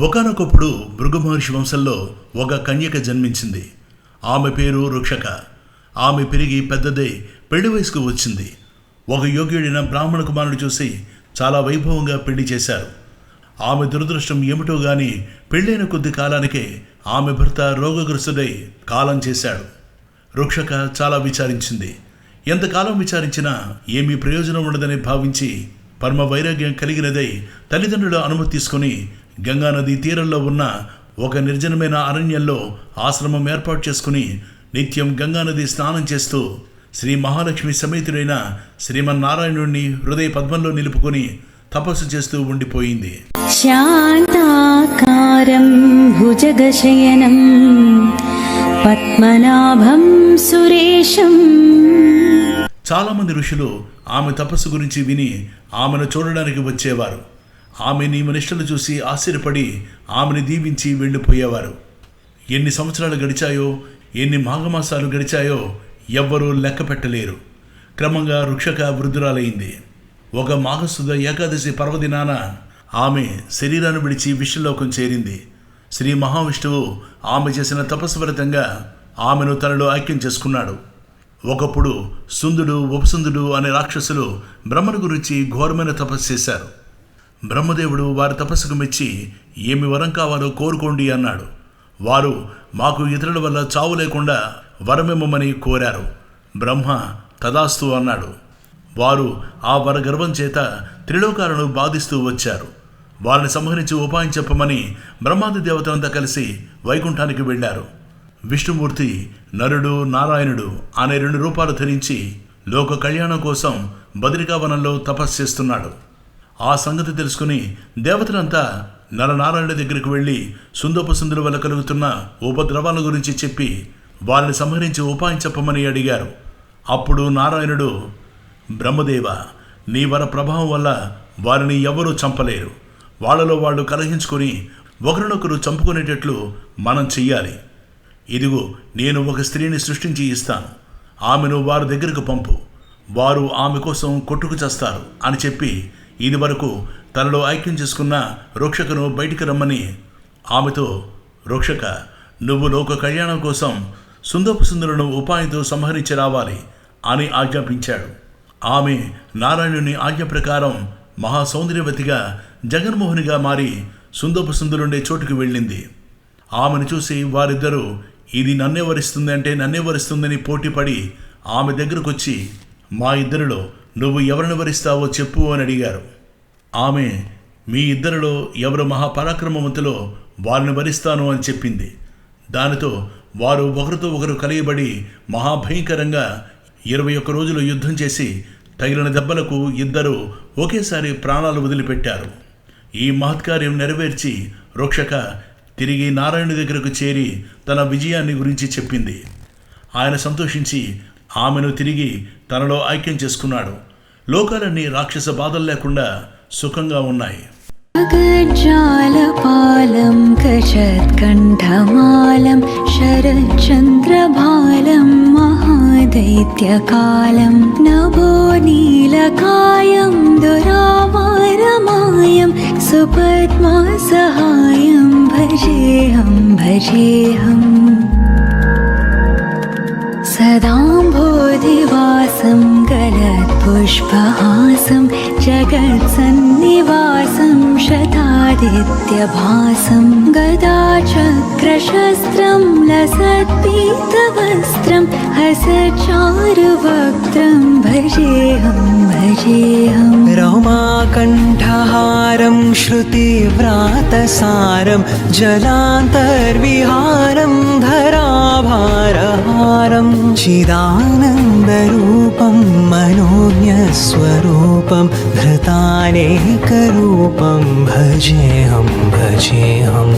ఒకానొకప్పుడు భృగు మహర్షి వంశంలో ఒక కన్యక జన్మించింది. ఆమె పేరు రుక్షక. ఆమె పెరిగి పెద్దదై పెళ్లి వయసుకు వచ్చింది. ఒక యోగ్యుడైన బ్రాహ్మణ కుమారుడు చూసి చాలా వైభవంగా పెళ్లి చేశారు. ఆమె దురదృష్టం ఏమిటో గాని పెళ్ళైన కొద్ది కాలానికే ఆమె భర్త రోగగ్రస్తుడై కాలం చేశాడు. రుక్షక చాలా విచారించింది. ఎంతకాలం విచారించినా ఏమీ ప్రయోజనం ఉండదని భావించి పరమ వైరాగ్యం కలిగినదై తల్లిదండ్రుల అనుమతి తీసుకుని గంగానది తీరంలో ఉన్న ఒక నిర్జనమైన అరణ్యంలో ఆశ్రమం ఏర్పాటు చేసుకుని నిత్యం గంగానది స్నానం చేస్తూ శ్రీ మహాలక్ష్మి సమేతుడైన శ్రీమన్నారాయణుడిని హృదయ పద్మంలో నిలుపుకొని తపస్సు చేస్తూ ఉండిపోయింది. శాంతాకారం భుజగశయనం పద్మనాభం సురేశం. చాలా మంది ఋషులు ఆమె తపస్సు గురించి విని ఆమెను చూడడానికి వచ్చేవారు. ఆమె నియమనిష్టలు చూసి ఆశ్చర్యపడి ఆమెను దీవించి వెళ్ళిపోయేవారు. ఎన్ని సంవత్సరాలు గడిచాయో, ఎన్ని మాఘమాసాలు గడిచాయో ఎవ్వరూ లెక్క పెట్టలేరు. క్రమంగా రుక్షక వృద్ధురాలైంది. ఒక మాఘశుద్ధ ఏకాదశి పర్వదినాన ఆమె శరీరాన్ని విడిచి విష్ణులోకం చేరింది. శ్రీ మహావిష్ణువు ఆమె చేసిన తపస్సు ఫలితంగా ఆమెను తనలో ఐక్యం చేసుకున్నాడు. ఒకప్పుడు సుందుడు, ఉపసుందుడు అనే రాక్షసులు బ్రహ్మను గురించి ఘోరమైన తపస్సు చేశారు. బ్రహ్మదేవుడు వారి తపస్సుకు మెచ్చి ఏమి వరం కావాలో కోరుకోండి అన్నాడు. వారు మాకు ఇతరుల వల్ల చావు లేకుండా వరమిమ్మని కోరారు. బ్రహ్మ తదాస్తు అన్నాడు. వారు ఆ వరగర్వం చేత త్రిలోకాలను బాధిస్తూ వచ్చారు. వారిని సంహరించి ఉపాయం చెప్పమని బ్రహ్మాది దేవతలంతా కలిసి వైకుంఠానికి వెళ్ళారు. విష్ణుమూర్తి నరుడు, నారాయణుడు అనే 2 రూపాలు ధరించి లోక కళ్యాణం కోసం బదరికావనంలో తపస్సు చేస్తున్నాడు. ఆ సంగతి తెలుసుకుని దేవతలంతా నరనారాయణ దగ్గరికి వెళ్ళి సుందోపసుందుల వల్ల కలుగుతున్న ఉపద్రవాల గురించి చెప్పి వారిని సంహరించి ఉపాయం చెప్పమని అడిగారు. అప్పుడు నారాయణుడు, బ్రహ్మదేవ, నీ వర ప్రభావం వల్ల వారిని ఎవరూ చంపలేరు. వాళ్ళలో వాళ్ళు కలహించుకొని ఒకరినొకరు చంపుకునేటట్లు మనం చెయ్యాలి. ఇదిగో నేను ఒక స్త్రీని సృష్టించి ఇస్తాను. ఆమెను వారి దగ్గరకు పంపు. వారు ఆమె కోసం కొట్టుకు చేస్తారు అని చెప్పి ఇది వరకు తనలో ఐక్యం చేసుకున్న రుక్షకను బయటికి రమ్మని ఆమెతో, రుక్షక, నువ్వు లోక కళ్యాణం కోసం సుందోపసుందులను ఉపాయంతో సంహరించి రావాలి అని ఆజ్ఞాపించాడు. ఆమె నారాయణుని ఆజ్ఞ ప్రకారం మహాసౌందర్యవతిగా జగన్మోహనిగా మారి సుందోపసుందులుండే చోటుకు వెళ్ళింది. ఆమెను చూసి వారిద్దరూ ఇది నన్నే వరిస్తుంది అంటే నన్నే వరిస్తుందని పోటీపడి ఆమె దగ్గరకు వచ్చి, మా ఇద్దరిలో నువ్వు ఎవరిని వరిస్తావో చెప్పు అని అడిగారు. ఆమె, మీ ఇద్దరిలో ఎవరు మహాపరాక్రమవంతులో వారిని వరిస్తాను అని చెప్పింది. దానితో వారు ఒకరితో ఒకరు కలియబడి మహాభయంకరంగా 21 రోజులు యుద్ధం చేసి తగిలిన దెబ్బలకు ఇద్దరు ఒకేసారి ప్రాణాలు వదిలిపెట్టారు. ఈ మహత్కార్యం నెరవేర్చి రుక్షక తిరిగి నారాయణుడి దగ్గరకు చేరి తన విజయాన్ని గురించి చెప్పింది. ఆయన సంతోషించి ఆమెను తిరిగి తనలో ఐక్యం చేసుకున్నాడు. లోకాలన్నీ రాక్షస బాధలు లేకుండా సుఖంగా ఉన్నాయి. గజాలపాలం గజత్కంఠమాలం శరచంద్రబాలం మహాదైత్యకాలం నభోనీలకాయం దురావారమాయం సుపద్మాసహాయం భజేహం భజేహం. సదాంబోధివాసం గలత్పుష్పహాసం జగత్సన్నివాసం శతాదిత్యభాసం గదాచక్రశస్త్రం లసత్పీతవస్త్రం హసచారువక్త్రం భజేహం భజేహం. రమాకంఠహారం శృతివ్రాతసారం జలాంతర్విహారం ధరాభారహారం చిదానందరూపం మనోజ్ఞస్వరూపం ధృతానేకరూపం భజేహం భజేహం.